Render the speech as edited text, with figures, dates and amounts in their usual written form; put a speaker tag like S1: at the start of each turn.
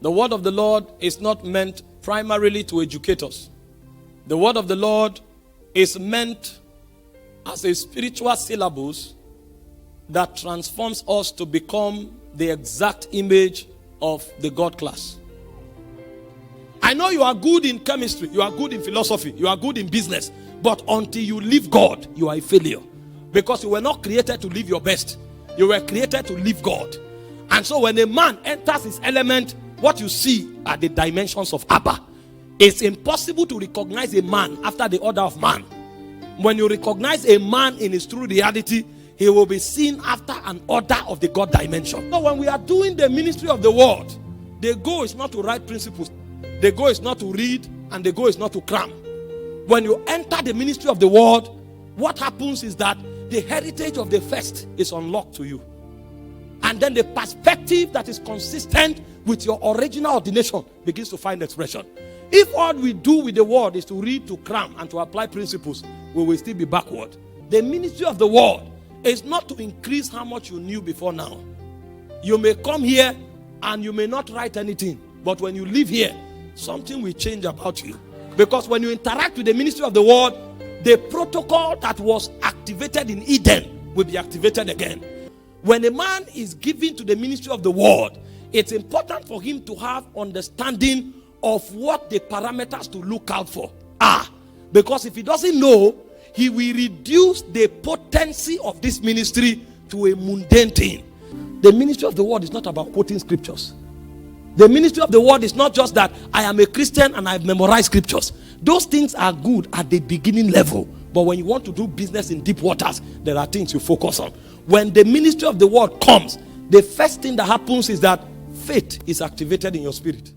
S1: The word of the Lord is not meant primarily to educate us. The word of the Lord is meant as a spiritual syllabus that transforms us to become the exact image of the God class. I know you are good in chemistry, you are good in philosophy, you are good in business, but until you leave God, you are a failure. Because you were not created to live your best. You were created to live God. And so when a man enters his element, what you see are the dimensions of Abba. It's impossible to recognize a man after the order of man. When you recognize a man in his true reality, he will be seen after an order of the God dimension. So when we are doing the ministry of the word, the goal is not to write principles. The goal is not to read, and the goal is not to cram. When you enter the ministry of the word, what happens is that the heritage of the first is unlocked to you. And then the perspective that is consistent with your original ordination begins to find expression. If all we do with the word is to read, to cram, and to apply principles, we will still be backward. The ministry of the word is not to increase how much you knew before now. You may come here and you may not write anything, but when you leave here, something will change about you. Because when you interact with the ministry of the word, the protocol that was activated in Eden will be activated again. When a man is given to the ministry of the word, it's important for him to have understanding of what the parameters to look out for are. Because if he doesn't know, he will reduce the potency of this ministry to a mundane thing. The ministry of the word is not about quoting scriptures. The ministry of the word is not just that I am a Christian and I've memorized scriptures. Those things are good at the beginning level. But when you want to do business in deep waters, there are things you focus on. When the ministry of the word comes, the first thing that happens is that faith is activated in your spirit.